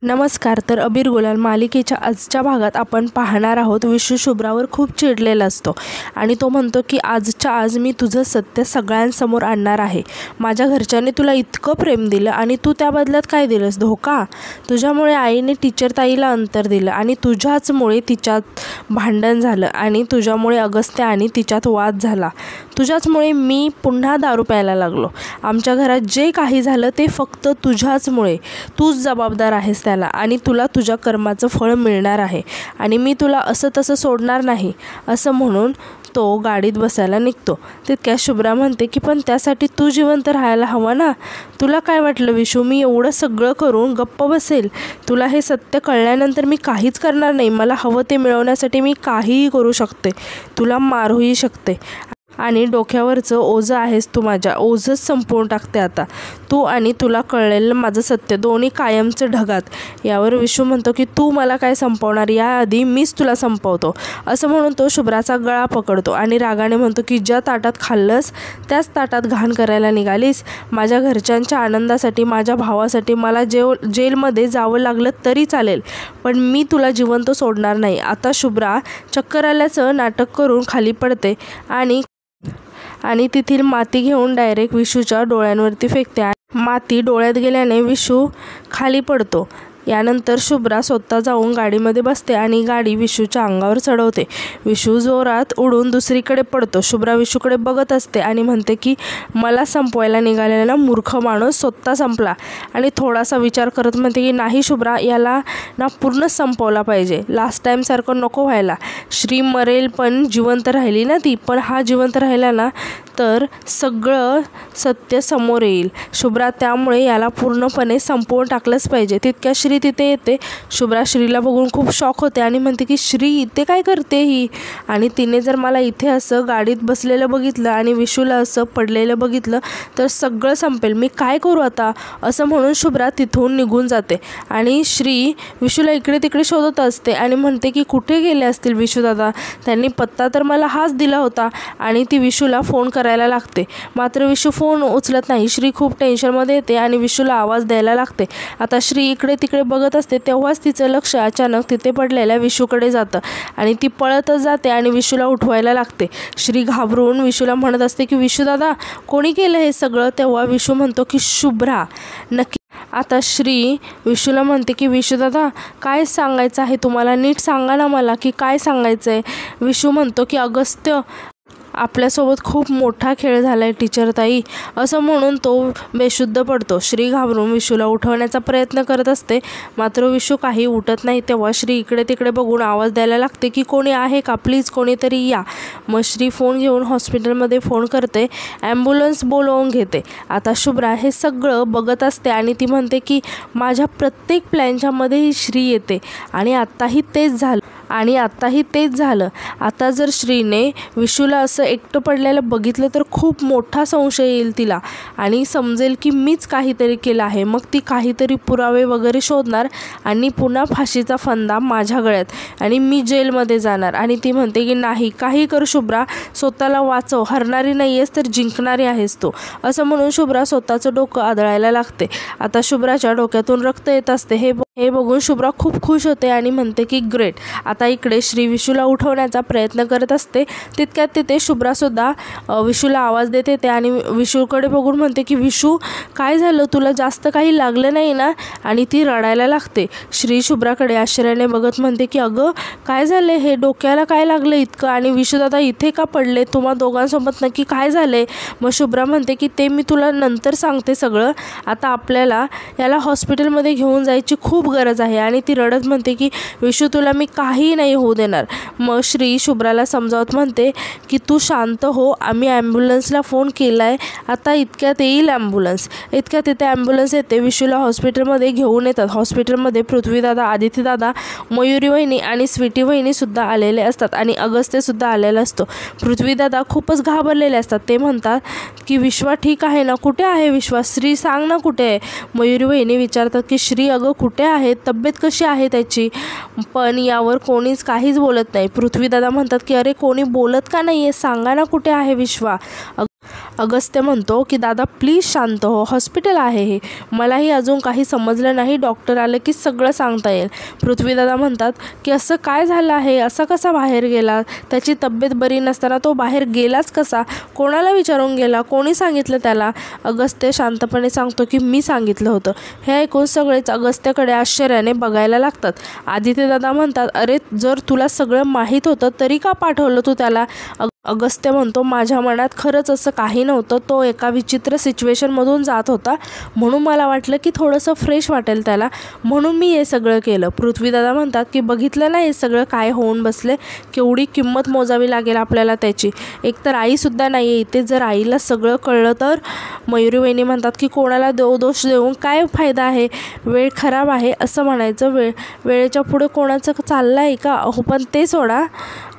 नमस्कार. तर अबीर गुलाल मालिकेच्या आजच्या भागात आपण पाहणार आहोत विशू शुभ्रावर खूप चिडलेला असतो आणि तो म्हणतो की आजच्या आज मी तुझं सत्य सगळ्यांसमोर आणणार आहे. माझ्या घरच्यांनी तुला इतकं प्रेम दिलं आणि तू त्या बदल्यात काय दिलंस? धोका. तुझ्यामुळे आईने टीचर ताईला अंतर दिलं आणि तुझ्याचमुळे तिच्यात भांडण झालं आणि तुझ्यामुळे अगस्त्या आणि तिच्यात वाद झाला. तुझ्याचमुळे मी पुन्हा दारू प्यायला लागलो. आमच्या घरात जे काही झालं ते फक्त तुझ्याचमुळे. तूच जबाबदार आहेस त्याला आणि तुला तुझ्या कर्माचं फळ मिळणार आहे आणि मी तुला असं तसं सोडणार नाही. असं म्हणून तो गाडीत बसायला निघतो. तितक्या शुभ्रा म्हणते की पण त्यासाठी तू जिवंत राहायला हवा ना. तुला काय वाटलं विशू, मी एवढं सगळं करून गप्प बसेल? तुला हे सत्य कळल्यानंतर मी काहीच करणार नाही. मला हवं ते मिळवण्यासाठी मी काहीही करू शकते. तुला मारूही शकते आणि डोक्यावरचं ओझं आहेस तू, माझ्या ओझंच संपवून टाकते आता. तू आणि तुला कळलेलं माझं सत्य दोन्ही कायमचं ढगात. यावर विशू म्हणतो की तू मला काय संपवणार, याआधी मीच तुला संपवतो. असं म्हणून तो शुभ्राचा गळा पकडतो आणि रागाने म्हणतो की ज्या ताटात खाल्लंस त्याच ताटात घाण करायला निघालीस. माझ्या घरच्यांच्या आनंदासाठी, माझ्या भावासाठी मला जेलमध्ये जावं लागलं तरी चालेल, पण मी तुला जिवंत सोडणार नाही. आता शुभ्रा चक्कर आल्याचं नाटक करून खाली पडते आणि तिथील माती घेऊन डायरेक्ट विशूच्या डोळ्यांवरती फेकते. माती डोळ्यात गेल्याने विशू खाली पडतो. यानंतर शुभ्रा स्वतः जाऊन गाडीमध्ये बसते आणि गाडी विशूच्या अंगावर चढवते. विशू जोरात उडून दुसरीकडे पडतो. शुभ्रा विशूकडे बघत असते आणि म्हणते की मला संपवायला निघालेला मूर्ख माणूस स्वतः संपला आणि थोडासा विचार करत म्हणते की नाही शुभ्रा, याला ना पूर्ण संपवला पाहिजे. लास्ट टाईमसारखं नको व्हायला. श्री मरेल पण जिवंत राहिली ना ती, पण हा जिवंत राहिला ना तर सगळं सत्य समोर येईल. शुभ्रा, त्यामुळे याला पूर्णपणे संपवून टाकलंच पाहिजे. तितक्या श्री तिथे येते. शुभ्रा श्रीला बघून खूप शॉक होते आणि म्हणते की श्री इथे काय करते ही? आणि तिने जर मला इथे असं गाडीत बसलेलं बघितलं आणि विशूला असं पडलेलं बघितलं तर सगळं संपेल. मी काय करू आता? असं म्हणून शुभ्रा तिथून निघून जाते आणि श्री विशूला इकडे तिकडे शोधत असते आणि म्हणते की कुठे गेले असतील विशू दादा? त्यांनी पत्ता तर मला हाच दिला होता. आणि ती विशूला फोन करायला लागते, मात्र विशू फोन उचलत नाही. श्री खूप टेन्शनमध्ये येते आणि विशूला आवाज द्यायला लागते. आता श्री इकडे तिकडे बघत असते तेव्हाच तिचं लक्ष अचानक तिथे पडलेल्या विशूकडे जातं आणि ती पळतच जाते आणि विशूला उठवायला लागते. श्री घाबरून विशूला म्हणत असते की विशू दादा, कोणी केलं हे सगळं? तेव्हा विशू म्हणतो की शुभ्रा. नक्की. आता श्री विशूला म्हणते की विशू दादा, काय सांगायचं आहे तुम्हाला? नीट सांगा ना मला की काय सांगायचं आहे. विशू म्हणतो की अगस्त्य आपल्यासोबत खूप मोठा खेळ झाला आहे टीचर ताई. असं म्हणून तो बेशुद्ध पडतो. श्री घाबरून विशूला उठवण्याचा प्रयत्न करत असते, मात्र विशू काही उठत नाही. तेव्हा श्री इकडे तिकडे बघून आवाज द्यायला लागते की कोणी आहे का, प्लीज कोणीतरी या. मग श्री फोन घेऊन हॉस्पिटलमध्ये फोन करते, ॲम्ब्युलन्स बोलवून घेते. आता शुभ्रा हे सगळं बघत असते आणि ती म्हणते की माझ्या प्रत्येक प्लॅनच्यामध्ये श्री येते आणि आत्ताही तेच झालं. आता जर श्रीने विशूला असं एकटं पडलेलं बघितलं तर खूप मोठा संशय येईल तिला आणि समजेल की मीच काहीतरी केलं आहे. मग ती काहीतरी पुरावे वगैरे शोधणार आणि पुन्हा फाशीचा फंदा माझ्या गळ्यात आणि मी जेलमध्ये जाणार. आणि ती म्हणते की नाही, काही कर शुभ्रा, स्वतःला वाचव. हरणारी नाही आहेस तर जिंकणारी आहेस तू. असं म्हणून शुभ्रा स्वतःचं डोकं आदळायला लागते. आता शुभ्राच्या डोक्यातून रक्त येत असते. हे बघून शुभ्रा खूप खुश होते आणि म्हणते की ग्रेट. आता इकडे श्री विशूला उठवण्याचा प्रयत्न करत असते. तितक्यात तिथे शुभ्रासुद्धा विशूला आवाज देते येते आणि विशूकडे बघून म्हणते की विशू, काय झालं? तुला जास्त काही लागलं नाही ना? आणि ती रडायला लागते. श्री शुभ्राकडे आश्चर्याने बघत म्हणते की अगं काय झालं, हे डोक्याला काय लागलं इतकं? आणि विशू दादा इथे का पडले? तुम्हा दोघांसोबत नक्की काय झाले? मग शुभ्रा म्हणते की ते मी तुला नंतर सांगते सगळं. आता आपल्याला याला हॉस्पिटलमध्ये घेऊन जायची खूप गरज आहे. आणि ती रडत म्हणते की विशू, तुला मी काही नाही होऊ देणार. मग श्री शुभ्राला समजावत म्हणते की तू शांत हो, आम्ही ॲम्ब्युलन्सला फोन केला आहे, आता इतक्यात येईल ॲम्ब्युलन्स. इतक्यात तिथे ॲम्ब्युलन्स येते. विशूला हॉस्पिटलमध्ये घेऊन येतात. हॉस्पिटलमध्ये पृथ्वीदादा, आदित्यदादा, मयुरी वहिनी आणि स्वीटी वहिनीसुद्धा आलेले असतात आणि अगस्त्यसुद्धा आलेला असतो. पृथ्वीदादा खूपच घाबरलेले असतात. ते म्हणतात की विश्वा ठीक आहे ना? कुठे आहे विश्वा? श्री सांग ना कुठे आहे? मयुरी वहिनी विचारतात की श्री अगं कुठे आहे? तब्येत कशी आहे त्याची? पण यावर कोणीच काहीच बोलत नाही. पृथ्वीदादा म्हणतात की अरे कोणी बोलत का नाही आहे? सांगा ना कुठे आहे विश्वा? अगस्त्य म्हणतो की दादा प्लीज शांत हो, हॉस्पिटल आहे हे, मलाही अजून काही समजलं नाही, डॉक्टर आले की सगळं सांगता येईल. पृथ्वीदादा म्हणतात की असं काय झालं आहे, असा कसा बाहेर गेला, त्याची तब्येत बरी नसताना तो बाहेर गेलाच कसा, कोणाला विचारून गेला, कोणी सांगितलं त्याला. अगस्त्य शांतपणे सांगतो की मी सांगितलं होतं. हे ऐकून सगळेच अगस्त्याकडे आश्चर्याने बघायला लागतात. आदित्यदादा म्हणतात अरे जर तुला सगळं माहीत होतं तरी का पाठवलं तू त्याला. अगस्त्य म्हणतो माझ्या मनात खरंच असं काही नव्हतं, तो एका विचित्र सिच्युएशनमधून जात होता म्हणून मला वाटलं की थोडंसं फ्रेश वाटेल त्याला, म्हणून मी हे सगळं केलं. पृथ्वीदादा म्हणतात की बघितलं ना हे सगळं काय होऊन बसले, केवढी किंमत मोजावी लागेल आपल्याला त्याची, एकतर आईसुद्धा नाही आहे इथे, जर आईला सगळं कळलं तर. मयुरी वहिनी म्हणतात की कोणाला दोष देऊन काय फायदा आहे, वेळ खराब आहे असं म्हणायचं, वेळेच्या पुढे कोणाचं चाललं आहे का. हो पण ते सोडा,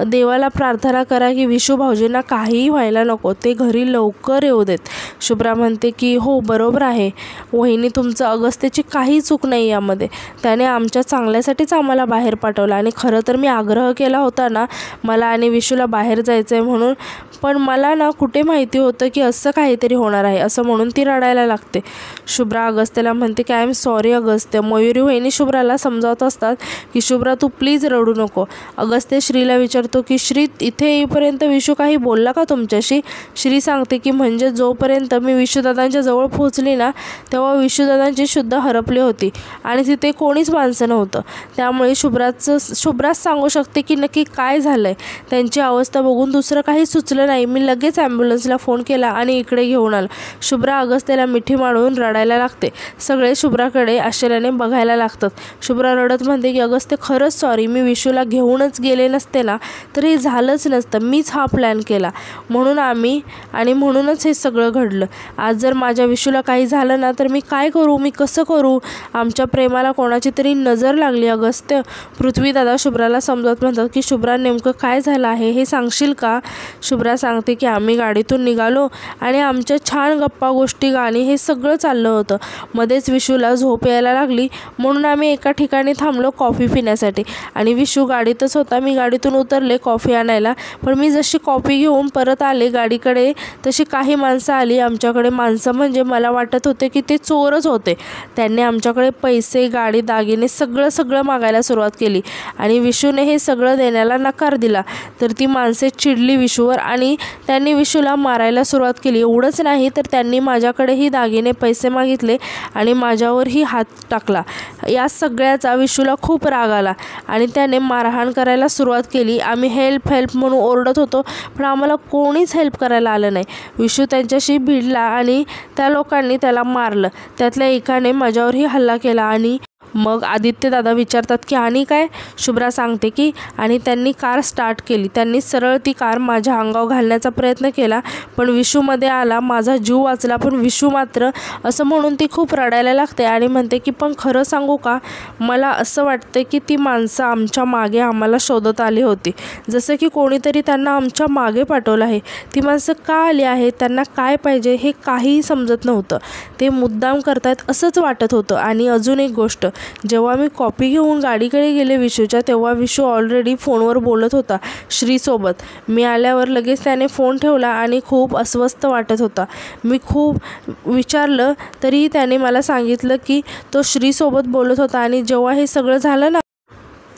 देवाला प्रार्थना करा की विशू भाऊजींना काहीही व्हायला नको, ते घरी लवकर येऊ देत. शुभ्रा म्हणते की हो बरोबर आहे वहिनी, तुमचं अगस्त्याची काही चूक नाही यामध्ये, त्याने आमच्या चांगल्यासाठीच आम्हाला बाहेर पाठवलं आणि खरं तर मी आग्रह केला होता ना मला आणि विशूला बाहेर जायचं आहे म्हणून, पण मला ना कुठे माहिती होतं की असं काहीतरी होणार आहे असं म्हणून ती रडायला लागते. शुभ्रा अगस्त्याला म्हणते की I am sorry Agastya. Mayuri वहिनी शुभ्राला समजावत असतात की शुभ्रा तू प्लीज रडू नको. अगस्त्य श्रीला विचारतो की श्री इथे येईपर्यंत विशू काही बोलला का तुमच्याशी. श्री सांगते की म्हणजे जोपर्यंत मी विशूदादांच्या जवळ पोहोचली ना तेव्हा विशूदादांची शुद्ध हरपली होती आणि तिथे कोणीच माणसं नव्हतं, त्यामुळे शुभ्राच सांगू शकते की नक्की काय झालं आहे. त्यांची अवस्था बघून दुसरं काही सुचलं नाही, मी लगेच ॲम्ब्युलन्सला फोन केला आणि इकडे घेऊन आलो. शुभ्रा अगस्त्याला मिठी मारून रडायला लागते. सगळे शुभ्राकडे आश्चर्याने बघायला लागतात. शुभ्रा रडत म्हणते की अगस्त्य खरंच सॉरी, मी विशूला घेऊनच गेले नसते ना तर हे झालंच नसतं, मीच हा प्लॅन केला म्हणूनच हे सगळं घडलं. आज जर माझ्या विशूला काही झालं ना तर मी काय करू, मी कसं करू, आमच्या प्रेमाला कोणाची तरी नजर लागली अगस्त्य. पृथ्वीदादा शुभ्राला समजत म्हणतात की शुभ्रा नेमकं काय झालं आहे हे सांगशील का. शुभ्रा सांगते की आम्ही गाडीतून निघालो आणि आमच्या छान गप्पा गोष्टी गाणी हे सगळं चाललं होतं, मध्येच विशूला झोप यायला लागली म्हणून आम्ही एका ठिकाणी थांबलो कॉफी पिण्यासाठी आणि विशू गाडीतच होता. मी गाडीतून उतरले कॉफी आणायला, पण मी जशी कॉफी घेऊन परत आले गाडीकडे तशी काही माणसं आली आमच्याकडे. माणसं म्हणजे मला वाटत होते की ते चोरच होते. त्यांनी आमच्याकडे पैसे गाडी दागिने सगळं मागायला सुरुवात केली आणि विशूने हे सगळं देण्याला नकार दिला. तर ती माणसे चिडली विशूवर आणि त्यांनी विशूला मारायला सुरुवात केली. एवढंच नाही तर त्यांनी माझ्याकडेही दागिने पैसे मागितले आणि माझ्यावरही हात टाकला. या सगळ्याचा विशूला खूप राग आला आणि त्याने मारहाण करायला सुरुवात केली. आम्ही हेल्प म्हणून ओरडत होतो पण आम्हाला कोणीच हेल्प करायला आलं नाही. विशू त्यांच्याशी भिडला आणि त्या लोकांनी त्याला मारलं. त्यातल्या एकाने माझ्यावरही हल्ला केला आणि मग आदित्यदादा विचारतात की आणि काय. शुभ्रा सांगते की आणि त्यांनी कार स्टार्ट केली, त्यांनी सरळ ती कार माझ्या अंगावर घालण्याचा प्रयत्न केला पण विशूमध्ये आला, माझा जीव वाचला. पण विशू मात्र असं म्हणून ती खूप रडायला लागते आणि म्हणते की पण खरं सांगू का, मला असं वाटतं की ती माणसं आमच्या मागे आम्हाला शोधत आली होती, जसं की कोणीतरी त्यांना आमच्या मागे पाठवलं आहे. ती माणसं का आली आहेत, त्यांना काय पाहिजे हे काहीही समजत नव्हतं, ते मुद्दाम करतायत असंच वाटत होतं. आणि अजून एक गोष्ट, जेव्हा मी कॉपी घेऊन गाडीकडे गेले विशूच्या तेव्हा विशू ऑलरेडी फोनवर बोलत होता श्रीसोबत. मी आल्यावर लगेच त्याने फोन ठेवला आणि खूप अस्वस्थ वाटत होता. मी खूप विचारलं तरीही त्याने मला सांगितलं की तो श्रीसोबत बोलत होता. आणि जेव्हा हे सगळं झालं ना,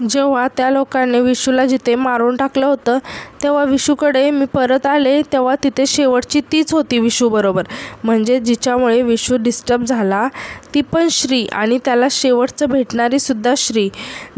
जेव्हा त्या लोकांनी विशूला जिथे मारून टाकलं होतं तेव्हा विशूकडे मी परत आले तेव्हा तिथे शेवटची तीच होती विशूबरोबर, म्हणजे जिच्यामुळे विशू डिस्टर्ब झाला ती पण श्री आणि त्याला शेवटचं भेटणारी सुद्धा श्री.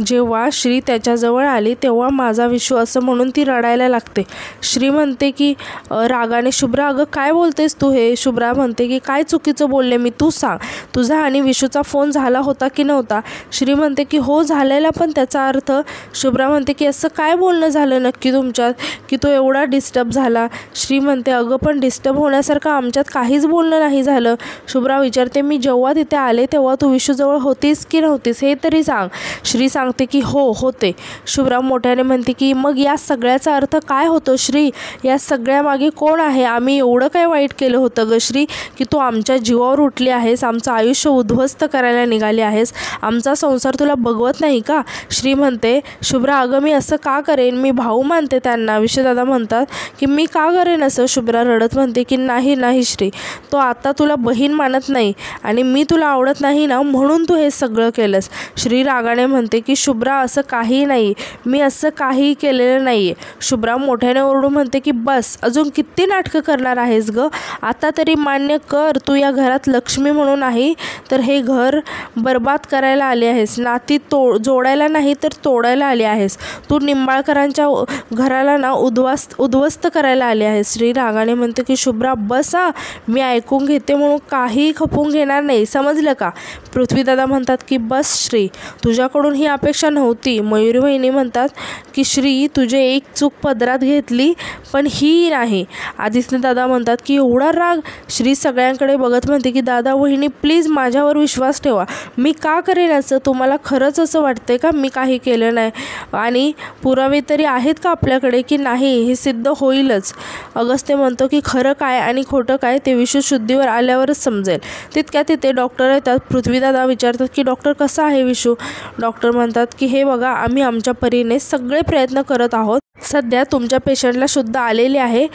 जेव्हा श्री त्याच्याजवळ आली तेव्हा माझा विशू असं म्हणून ती रडायला लागते. श्री म्हणते की रागाने शुभ्रा अगं काय बोलतेस तू हे. शुभ्रा म्हणते की काय चुकीचं बोलले मी, तू सांग तुझा आणि विशूचा फोन झाला होता की नव्हता. श्री म्हणते की हो झालेला, पण त्याचा अर्थ. शुभ्रा म्हणते की असं काय बोलणं झालं नक्की तुमच्यात की तो एवढा डिस्टर्ब झाला. श्री म्हणते अगं पण डिस्टर्ब होण्यासारखं आमच्यात काहीच बोलणं नाही झालं. शुभ्रा विचारते मी जेव्हा तिथे आले तेव्हा तू विशूजवळ होतीस की नव्हतीस हे तरी सांग. श्री सांगते की हो होते. शुभ्रा मोठ्याने म्हणते की मग या सगळ्याचा अर्थ काय होतो श्री, या सगळ्यामागे कोण आहे, आम्ही एवढं काय वाईट केलं होतं ग श्री की तू आमच्या जीवावर उठली आहेस, आमचं आयुष्य उद्ध्वस्त करायला निघाली आहेस, आमचा संसार तुला बघवत नाही का. श्री म्हणते, शुभ्रा अगं मी असं का करेन, मी भाऊ मानते त्यांना. विश्वदादा म्हणतात की मी का करेन असं. शुभ्रा रडत म्हणते की नाही श्री, तो आता तुला बहीण मानत नाही आणि मी तुला आवडत नाही ना, म्हणून तू हे सगळं केलंस. श्री रागाने म्हणते की शुभ्रा असं काही नाही, मी असं काही केलेलं नाही आहे. शुभ्रा मोठ्याने ओरडून म्हणते की बस, अजून किती नाटकं करणार आहेस गं, आता तरी मान्य कर, तू या घरात लक्ष्मी म्हणून नाही तर हे घर बर्बाद करायला आली आहेस, नाती जोडायला नाही तर तोडायला आली आहेस. तू निंबाळकरांच्या घराला ना उद्ध्वस्त करायला आली आहेस. श्री रागाने म्हणते की शुभ्रा बस हा, मी ऐकून घेते म्हणून काही खपवून घेणार नाही, समजलं का. पृथ्वीदादा म्हणतात की बस श्री, तुझ्याकडून ही अपेक्षा नव्हती. मयुरी वहिनी म्हणतात की श्री, तुझे एक चूक पदरात घेतली पण ही नाही. आदित्य दादा म्हणतात की एवढा राग. श्री सगळ्यांकडे बघत म्हणते की दादा वहिनी प्लीज माझ्यावर विश्वास ठेवा, मी का करेन असं, तुम्हाला खरंच असं वाटतंय का मी काही केलं नाही, आणि पुरावे तरी आहेत का आपल्याकडे की नाही, हे सिद्ध होईलच. अगस्त्य म्हणतो की खरं काय आणि खोटं काय ते विश्वशुद्धीवर आल्यावरच समजेल. तितक्या तिथे डॉक्टर येतात. पृथ्वीदादा विचारतात की डॉक्टर कसा आहे विशू. डॉक्टर म्हणतात की हे बघा, आम्ही आमच्या परीने सगळे प्रयत्न करत आहोत. सध्या तुमच्या पेशंटला शुद्ध आलेली आहे.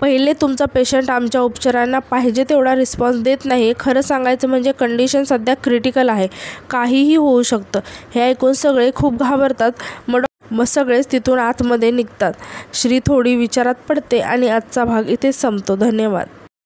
पहिले तुमचा पेशंट आमच्या उपचारांना पाहिजे तेवढा रिस्पॉन्स देत नाही. खरं सांगायचं म्हणजे कंडिशन सध्या क्रिटिकल आहे, काहीही होऊ शकतं. हे ऐकून सगळे खूप घाबरतात. मग सगळेच तिथून आतमध्ये निघतात. श्री थोडी विचारात पडते आणि आजचा भाग इथे संपतो. धन्यवाद.